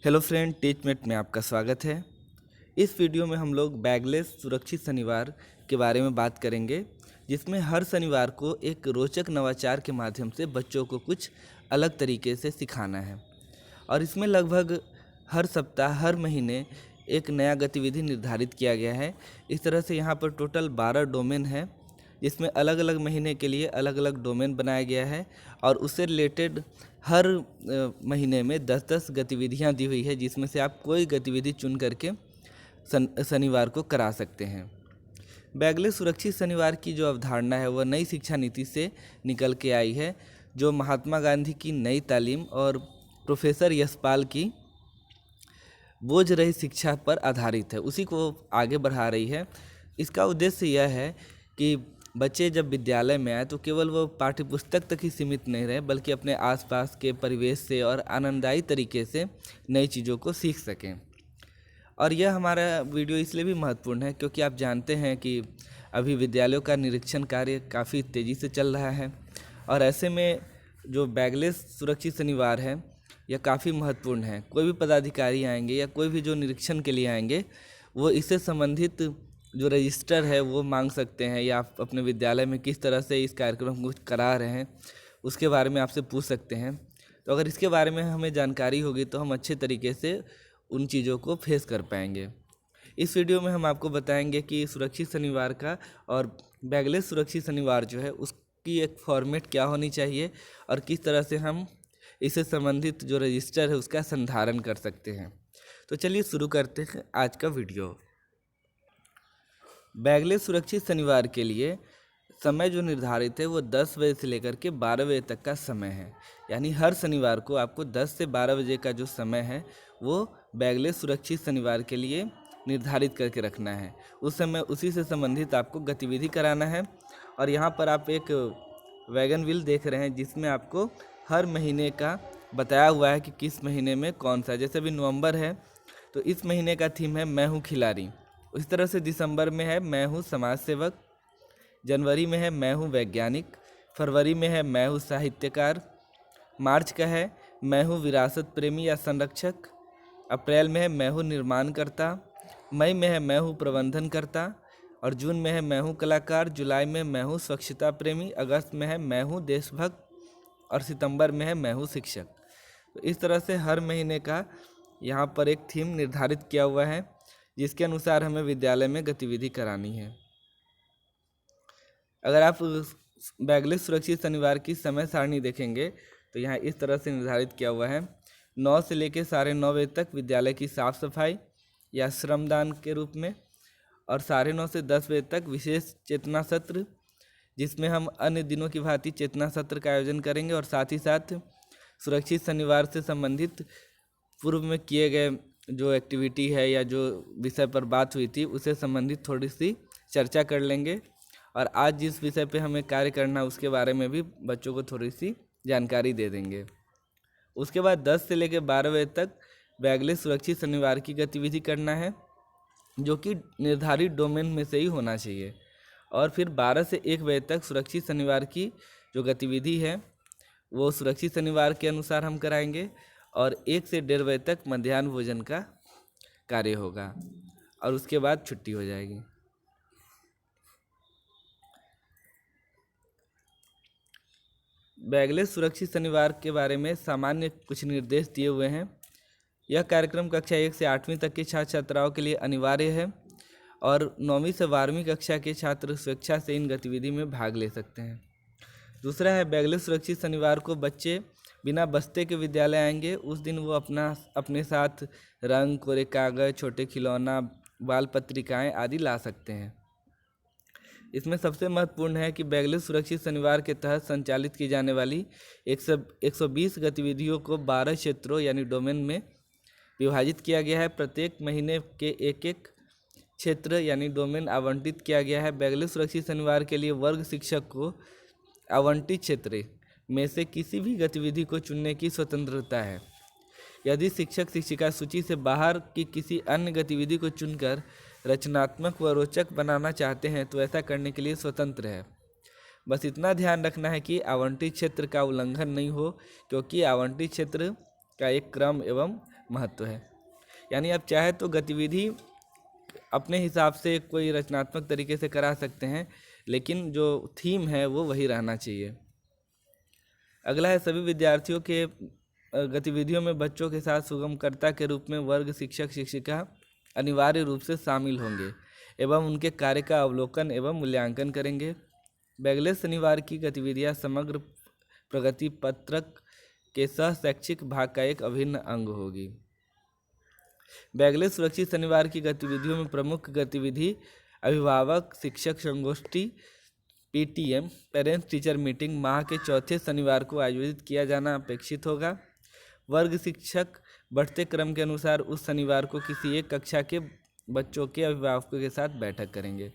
Hello friend, टीचमेट में आपका स्वागत है। इस वीडियो में हम लोग बैगलेस सुरक्षित शनिवार के बारे में बात करेंगे, जिसमें हर शनिवार को एक रोचक नवाचार के माध्यम से बच्चों को कुछ अलग तरीके से सिखाना है। और इसमें लगभग हर सप्ताह, हर महीने एक नया गतिविधि निर्धारित किया गया है। इस तरह से यहाँ पर टोटल 12 डोमेन है, जिसमें अलग अलग महीने के लिए अलग अलग डोमेन बनाया गया है और उससे रिलेटेड हर महीने में 10-10 गतिविधियाँ दी हुई है, जिसमें से आप कोई गतिविधि चुन करके शनिवार को करा सकते हैं। बैगलेस सुरक्षित शनिवार की जो अवधारणा है वह नई शिक्षा नीति से निकल के आई है, जो महात्मा गांधी की नई तालीम और प्रोफेसर यशपाल की बोझ रहित शिक्षा पर आधारित है, उसी को आगे बढ़ा रही है। इसका उद्देश्य यह है कि बच्चे जब विद्यालय में आए तो केवल वो पाठ्यपुस्तक तक ही सीमित नहीं रहे, बल्कि अपने आसपास के परिवेश से और आनंददायी तरीके से नई चीज़ों को सीख सकें। और यह हमारा वीडियो इसलिए भी महत्वपूर्ण है क्योंकि आप जानते हैं कि अभी विद्यालयों का निरीक्षण कार्य काफ़ी तेज़ी से चल रहा है, और ऐसे में जो बैगलेस सुरक्षित शनिवार है यह काफ़ी महत्वपूर्ण है। कोई भी पदाधिकारी आएंगे या कोई भी जो निरीक्षण के लिए आएंगे, वो इससे संबंधित जो रजिस्टर है वो मांग सकते हैं, या आप अपने विद्यालय में किस तरह से इस कार्यक्रम को करा रहे हैं उसके बारे में आपसे पूछ सकते हैं। तो अगर इसके बारे में हमें जानकारी होगी तो हम अच्छे तरीके से उन चीज़ों को फेस कर पाएंगे। इस वीडियो में हम आपको बताएंगे कि सुरक्षित शनिवार का और बैगलेस सुरक्षित शनिवार जो है उसकी एक फॉर्मेट क्या होनी चाहिए और किस तरह से हम इससे संबंधित जो रजिस्टर है उसका संधारण कर सकते हैं। तो चलिए शुरू करते हैं आज का वीडियो। बैगलेस सुरक्षित शनिवार के लिए समय जो निर्धारित है वो 10 बजे से लेकर के 12 बजे तक का समय है। यानी हर शनिवार को आपको 10 से 12 बजे का जो समय है वो बैगलेस सुरक्षित शनिवार के लिए निर्धारित करके रखना है। उस समय उसी से संबंधित आपको गतिविधि कराना है। और यहाँ पर आप एक वैगन व्हील देख रहे हैं, जिसमें आपको हर महीने का बताया हुआ है कि किस महीने में कौन सा। जैसे अभी नवंबर है तो इस महीने का थीम है मैं हूँ खिलाड़ी। उसी तरह से दिसंबर में है मैं हूँ समाज सेवक, जनवरी में है मैं हूँ वैज्ञानिक, फरवरी में है मैं हूँ साहित्यकार, मार्च का है मैं हूँ विरासत प्रेमी या संरक्षक, अप्रैल में है मैं हूँ निर्माणकर्ता, मई में है मैं हूँ प्रबंधनकर्ता, और जून में है मैं हूँ कलाकार, जुलाई में मैं हूँ स्वच्छता प्रेमी, अगस्त में है मैं हूँ देशभक्त, और सितंबर में है मैं हूँ शिक्षक। तो इस तरह से हर महीने का यहाँ पर एक थीम निर्धारित किया हुआ है, जिसके अनुसार हमें विद्यालय में गतिविधि करानी है। अगर आप बैगलेस सुरक्षित शनिवार की समय सारणी देखेंगे तो यहाँ इस तरह से निर्धारित किया हुआ है। 9 से लेकर 9:30 बजे तक विद्यालय की साफ सफाई या श्रमदान के रूप में, और 9:30 से 10 बजे तक विशेष चेतना सत्र, जिसमें हम अन्य दिनों की भांति चेतना सत्र का आयोजन करेंगे, और साथ ही साथ सुरक्षित शनिवार से संबंधित पूर्व में किए गए जो एक्टिविटी है या जो विषय पर बात हुई थी उससे संबंधित थोड़ी सी चर्चा कर लेंगे, और आज जिस विषय पे हमें कार्य करना है उसके बारे में भी बच्चों को थोड़ी सी जानकारी दे देंगे। उसके बाद 10 से लेकर 12 बजे तक बैगलेस सुरक्षित शनिवार की गतिविधि करना है, जो कि निर्धारित डोमेन में से ही होना चाहिए। और फिर 12 से 1 बजे तक सुरक्षित शनिवार की जो गतिविधि है वो सुरक्षित शनिवार के अनुसार हम कराएंगे, और 1 से 1:30 बजे तक मध्याह्न भोजन का कार्य होगा, और उसके बाद छुट्टी हो जाएगी। बैगलेस सुरक्षित शनिवार के बारे में सामान्य कुछ निर्देश दिए हुए हैं। यह कार्यक्रम कक्षा 1 से 8वीं तक के छात्र छात्राओं के लिए अनिवार्य है, और 9वीं से 12वीं कक्षा के छात्र स्वेच्छा से इन गतिविधि में भाग ले सकते हैं। दूसरा है बैगलेस सुरक्षित शनिवार को बच्चे बिना बस्ते के विद्यालय आएंगे। उस दिन वो अपने साथ रंग, कोरे कागज, छोटे खिलौना, बाल पत्रिकाएँ आदि ला सकते हैं। इसमें सबसे महत्वपूर्ण है कि बैगलेस सुरक्षित शनिवार के तहत संचालित की जाने वाली 120 गतिविधियों को 12 क्षेत्रों यानी डोमेन में विभाजित किया गया है। प्रत्येक महीने के एक एक क्षेत्र यानी डोमेन आवंटित किया गया है। बैगलेस सुरक्षित शनिवार के लिए वर्ग शिक्षक को आवंटित क्षेत्र में से किसी भी गतिविधि को चुनने की स्वतंत्रता है। यदि शिक्षक शिक्षिका सूची से बाहर की किसी अन्य गतिविधि को चुनकर रचनात्मक व रोचक बनाना चाहते हैं तो ऐसा करने के लिए स्वतंत्र है। बस इतना ध्यान रखना है कि आवंटित क्षेत्र का उल्लंघन नहीं हो, क्योंकि आवंटित क्षेत्र का एक क्रम एवं महत्व है। यानी आप चाहे तो गतिविधि अपने हिसाब से कोई रचनात्मक तरीके से करा सकते हैं, लेकिन जो थीम है वो वही रहना चाहिए। अगला है सभी विद्यार्थियों के गतिविधियों में बच्चों के साथ सुगमकर्ता के रूप में वर्ग शिक्षक शिक्षिका अनिवार्य रूप से शामिल होंगे एवं उनके कार्य का अवलोकन एवं मूल्यांकन करेंगे। बैगलेस शनिवार की गतिविधियां समग्र प्रगति पत्रक के सह शैक्षिक भाग का एक अभिन्न अंग होगी। बैगलेस सुरक्षित शनिवार की गतिविधियों में प्रमुख गतिविधि अभिभावक शिक्षक संगोष्ठी पीटीएम पेरेंट्स टीचर मीटिंग माह के चौथे शनिवार को आयोजित किया जाना अपेक्षित होगा। वर्ग शिक्षक बढ़ते क्रम के अनुसार उस शनिवार को किसी एक कक्षा के बच्चों के अभिभावकों के साथ बैठक करेंगे।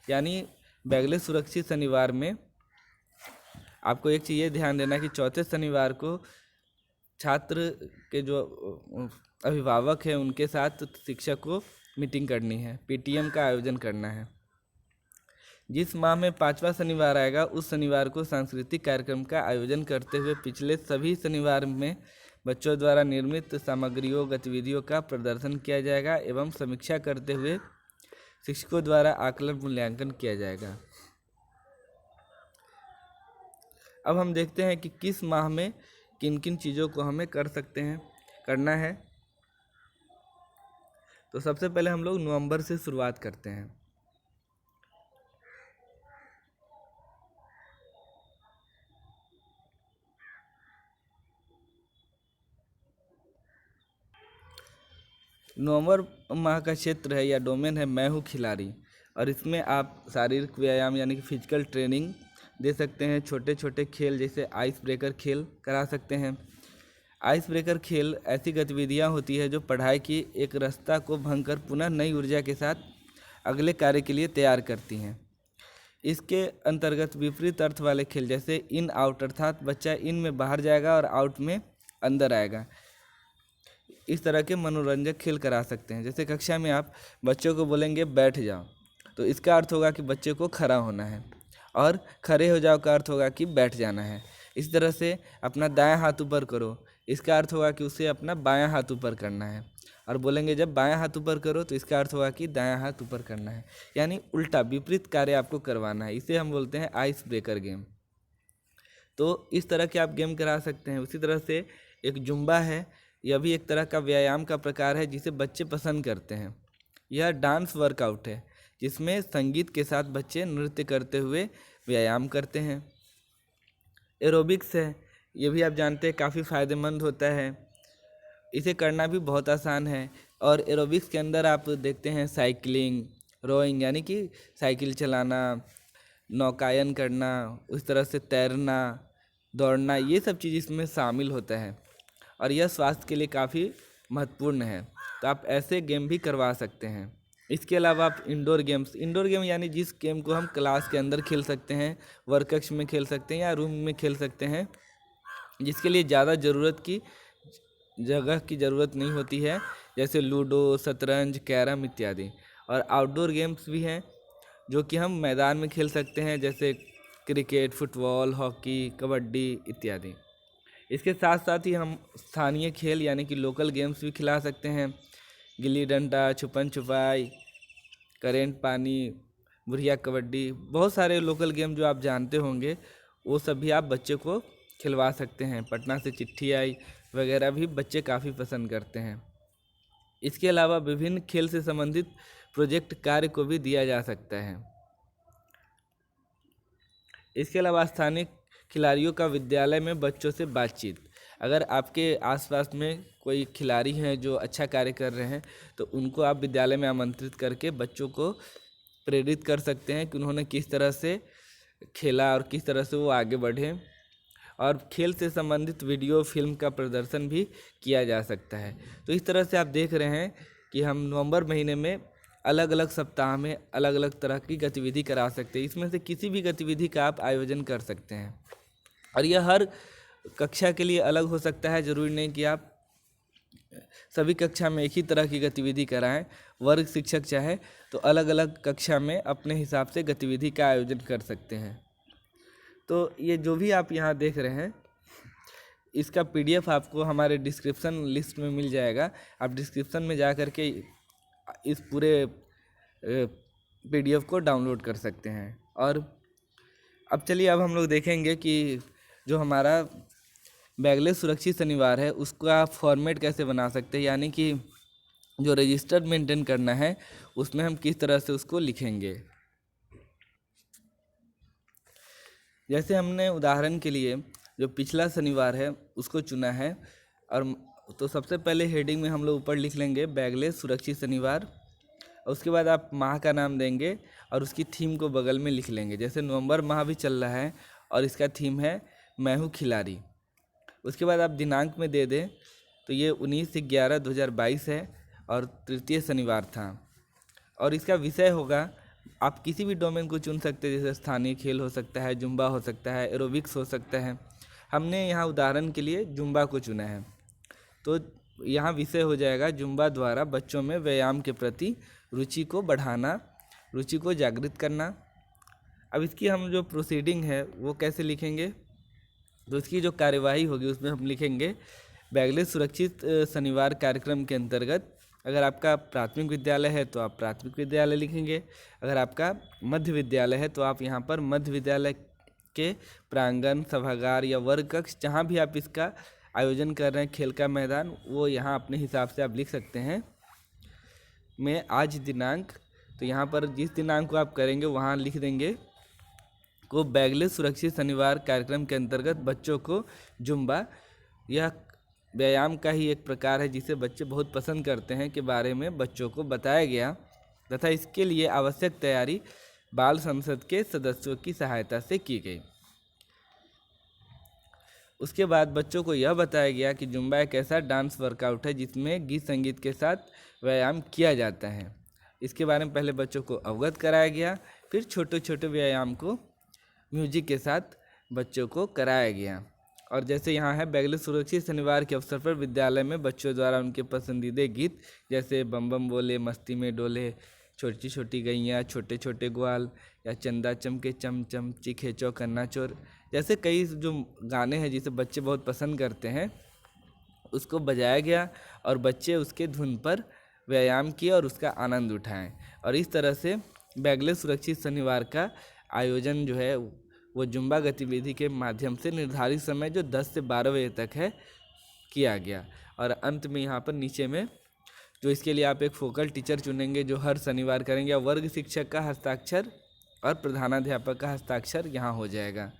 यानी बैगलेस सुरक्षित शनिवार में आपको एक चीज़ ये ध्यान देना कि चौथे शनिवार को छात्र के जो अभिभावक हैं उनके साथ शिक्षक को मीटिंग करनी है, पीटीएम का आयोजन करना है। जिस माह में 5वां शनिवार आएगा उस शनिवार को सांस्कृतिक कार्यक्रम का आयोजन करते हुए पिछले सभी शनिवार में बच्चों द्वारा निर्मित सामग्रियों गतिविधियों का प्रदर्शन किया जाएगा एवं समीक्षा करते हुए शिक्षकों द्वारा आकलन मूल्यांकन किया जाएगा। अब हम देखते हैं कि किस माह में किन किन चीज़ों को हमें करना है। तो सबसे पहले हम लोग नवंबर से शुरुआत करते हैं। नवंबर माह का क्षेत्र है या डोमेन है मैं हूँ खिलाड़ी, और इसमें आप शारीरिक व्यायाम यानी कि फिजिकल ट्रेनिंग दे सकते हैं। छोटे छोटे खेल जैसे आइस ब्रेकर खेल करा सकते हैं। आइस ब्रेकर खेल ऐसी गतिविधियां होती है जो पढ़ाई की एक रास्ता को भंग कर पुनः नई ऊर्जा के साथ अगले कार्य के लिए तैयार करती हैं। इसके अंतर्गत विपरीत अर्थ वाले खेल जैसे इन आउट, अर्थात बच्चा इन में बाहर जाएगा और आउट में अंदर आएगा, इस तरह के मनोरंजक खेल करा सकते हैं। जैसे कक्षा में आप बच्चों को बोलेंगे बैठ जाओ, तो इसका अर्थ होगा कि बच्चे को खड़ा होना है, और खड़े हो जाओ का अर्थ होगा कि बैठ जाना है। इस तरह से अपना दायां हाथ ऊपर करो, इसका अर्थ होगा कि उसे अपना बायां हाथ ऊपर करना है, और बोलेंगे जब बायां हाथ ऊपर करो तो इसका अर्थ होगा कि दायां हाथ ऊपर करना है। यानी उल्टा विपरीत कार्य आपको करवाना है। इसे हम बोलते हैं आइस ब्रेकर गेम। तो इस तरह के आप गेम करा सकते हैं। उसी तरह से एक जुम्बा है, यह भी एक तरह का व्यायाम का प्रकार है जिसे बच्चे पसंद करते हैं। यह डांस वर्कआउट है जिसमें संगीत के साथ बच्चे नृत्य करते हुए व्यायाम करते हैं। एरोबिक्स है, ये भी आप जानते हैं काफ़ी फ़ायदेमंद होता है। इसे करना भी बहुत आसान है। और एरोबिक्स के अंदर आप देखते हैं साइकिलिंग, रोइंग यानी कि साइकिल चलाना, नौकायन करना, उस तरह से तैरना, दौड़ना, ये सब चीज़ इसमें शामिल होता है, और यह स्वास्थ्य के लिए काफ़ी महत्वपूर्ण है। तो आप ऐसे गेम भी करवा सकते हैं। इसके अलावा आप इंडोर गेम यानी जिस गेम को हम क्लास के अंदर खेल सकते हैं, वर्क कक्ष में खेल सकते हैं या रूम में खेल सकते हैं, जिसके लिए ज़्यादा जगह की ज़रूरत नहीं होती है, जैसे लूडो, शतरंज, कैरम इत्यादि। और आउटडोर गेम्स भी हैं जो कि हम मैदान में खेल सकते हैं, जैसे क्रिकेट, फुटबॉल, हॉकी, कबड्डी इत्यादि। इसके साथ साथ ही हम स्थानीय खेल यानी कि लोकल गेम्स भी खिला सकते हैं। गिल्ली डंडा, छुपन छुपाई, करेंट पानी, बुढ़िया कबड्डी, बहुत सारे लोकल गेम जो आप जानते होंगे वो सब भी आप बच्चे को खिलवा सकते हैं। पटना से चिट्ठी आई वगैरह भी बच्चे काफ़ी पसंद करते हैं। इसके अलावा विभिन्न खेल से संबंधित प्रोजेक्ट कार्य को भी दिया जा सकता है। इसके अलावा स्थानीय खिलाड़ियों का विद्यालय में बच्चों से बातचीत। अगर आपके आसपास में कोई खिलाड़ी हैं जो अच्छा कार्य कर रहे हैं तो उनको आप विद्यालय में आमंत्रित करके बच्चों को प्रेरित कर सकते हैं कि उन्होंने किस तरह से खेला और किस तरह से वो आगे बढ़े। और खेल से संबंधित वीडियो फिल्म का प्रदर्शन भी किया जा सकता है। तो इस तरह से आप देख रहे हैं कि हम नवंबर महीने में अलग अलग सप्ताह में अलग अलग तरह की गतिविधि करा सकते हैं। इसमें से किसी भी गतिविधि का आप आयोजन कर सकते हैं, और यह हर कक्षा के लिए अलग हो सकता है। ज़रूरी नहीं कि आप सभी कक्षा में एक ही तरह की गतिविधि कराएं। वर्ग शिक्षक चाहे तो अलग अलग कक्षा में अपने हिसाब से गतिविधि का आयोजन कर सकते हैं। तो ये जो भी आप यहाँ देख रहे हैं इसका PDF आपको हमारे डिस्क्रिप्शन लिस्ट में मिल जाएगा। आप डिस्क्रिप्शन में जा कर के इस पूरे PDF को डाउनलोड कर सकते हैं। और अब चलिए अब हम लोग देखेंगे कि जो हमारा बैगलेस सुरक्षित शनिवार है उसका फॉर्मेट कैसे बना सकते हैं, यानी कि जो रजिस्टर मेंटेन करना है उसमें हम किस तरह से उसको लिखेंगे। जैसे हमने उदाहरण के लिए जो पिछला शनिवार है उसको चुना है, और तो सबसे पहले हेडिंग में हम लोग ऊपर लिख लेंगे बैगलेस सुरक्षित शनिवार। उसके बाद आप माह का नाम देंगे और उसकी थीम को बगल में लिख लेंगे। जैसे नवंबर माह भी चल रहा है और इसका थीम है मैं हूँ खिलाड़ी। उसके बाद आप दिनांक में दे दें तो ये 19/11/2022 है और तृतीय शनिवार था। और इसका विषय होगा, आप किसी भी डोमेन को चुन सकते हैं, जैसे स्थानीय खेल हो सकता है, जुम्बा हो सकता है, एरोबिक्स हो सकता है। हमने यहाँ उदाहरण के लिए जुम्बा को चुना है, तो यहाँ विषय हो जाएगा जुम्बा द्वारा बच्चों में व्यायाम के प्रति रुचि को बढ़ाना, रुचि को जागृत करना। अब इसकी हम जो प्रोसीडिंग है वो कैसे लिखेंगे, तो इसकी जो कार्यवाही होगी उसमें हम लिखेंगे बैगलेस सुरक्षित शनिवार कार्यक्रम के अंतर्गत अगर आपका प्राथमिक विद्यालय है तो आप प्राथमिक विद्यालय लिखेंगे, अगर आपका मध्य विद्यालय है तो आप यहाँ पर मध्य विद्यालय के प्रांगण, सभागार या वर्ग कक्ष, जहाँ भी आप इसका आयोजन कर रहे हैं, खेल का मैदान, वो यहाँ अपने हिसाब से आप लिख सकते हैं। मैं आज दिनांक, तो यहाँ पर जिस दिनांक को आप करेंगे वहाँ लिख देंगे को बैगलेस सुरक्षित शनिवार कार्यक्रम के अंतर्गत बच्चों को जुम्बा, यह व्यायाम का ही एक प्रकार है जिसे बच्चे बहुत पसंद करते हैं, के बारे में बच्चों को बताया गया तथा इसके लिए आवश्यक तैयारी बाल संसद के सदस्यों की सहायता से की गई। उसके बाद बच्चों को यह बताया गया कि जुम्बा एक ऐसा डांस वर्कआउट है जिसमें गीत संगीत के साथ व्यायाम किया जाता है। इसके बारे में पहले बच्चों को अवगत कराया गया, फिर छोटे छोटे व्यायाम को म्यूजिक के साथ बच्चों को कराया गया। और जैसे यहाँ है बैगलेस सुरक्षित शनिवार के अवसर पर विद्यालय में बच्चों द्वारा उनके पसंदीदा गीत जैसे बम बम बोले, मस्ती में डोले, छोटी छोटी गैया, छोटे छोटे ग्वाल, या चंदा चमके चम चम, चीखे चौकन्ना चोर, जैसे कई जो गाने हैं जिसे बच्चे बहुत पसंद करते हैं उसको बजाया गया और बच्चे उसके धुन पर व्यायाम किए और उसका आनंद उठाएं। और इस तरह से बैगलेस सुरक्षित शनिवार का आयोजन जो है वो जुम्बा गतिविधि के माध्यम से निर्धारित समय जो 10 से 12 बजे तक है किया गया। और अंत में यहाँ पर नीचे में जो इसके लिए आप एक फोकल टीचर चुनेंगे जो हर शनिवार करेंगे, और वर्ग शिक्षक का हस्ताक्षर और प्रधानाध्यापक का हस्ताक्षर यहाँ हो जाएगा।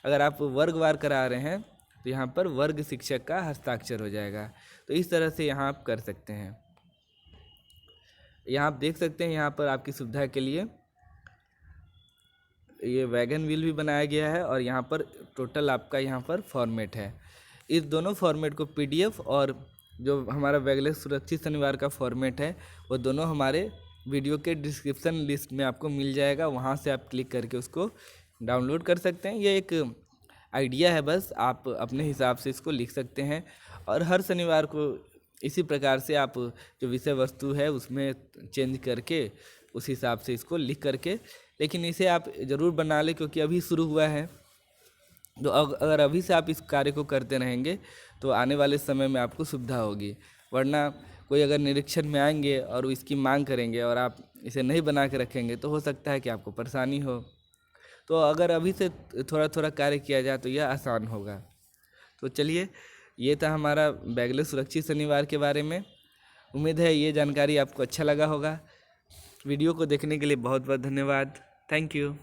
अगर आप वर्गवार करा रहे हैं तो यहाँ पर वर्ग शिक्षक का हस्ताक्षर हो जाएगा। तो इस तरह से यहाँ आप कर सकते हैं। यहाँ आप देख सकते हैं, यहाँ पर आपकी सुविधा के लिए ये वैगन व्हील भी बनाया गया है और यहाँ पर टोटल आपका यहाँ पर फॉर्मेट है। इस दोनों फॉर्मेट को PDF और जो हमारा बैगलेस सुरक्षित शनिवार का फॉर्मेट है वो दोनों हमारे वीडियो के डिस्क्रिप्शन लिस्ट में आपको मिल जाएगा, वहाँ से आप क्लिक करके उसको डाउनलोड कर सकते हैं। ये एक आइडिया है, बस आप अपने हिसाब से इसको लिख सकते हैं। और हर शनिवार को इसी प्रकार से आप जो विषय वस्तु है उसमें चेंज करके उस हिसाब से इसको लिख करके, लेकिन इसे आप ज़रूर बना लें क्योंकि अभी शुरू हुआ है। तो अगर अभी से आप इस कार्य को करते रहेंगे तो आने वाले समय में आपको सुविधा होगी, वरना कोई अगर निरीक्षण में आएंगे और इसकी मांग करेंगे और आप इसे नहीं बना के रखेंगे तो हो सकता है कि आपको परेशानी हो। तो अगर अभी से थोड़ा थोड़ा कार्य किया जाए तो यह आसान होगा। तो चलिए, ये था हमारा बैगलेस सुरक्षित शनिवार के बारे में। उम्मीद है ये जानकारी आपको अच्छा लगा होगा। वीडियो को देखने के लिए बहुत बहुत धन्यवाद। Thank you.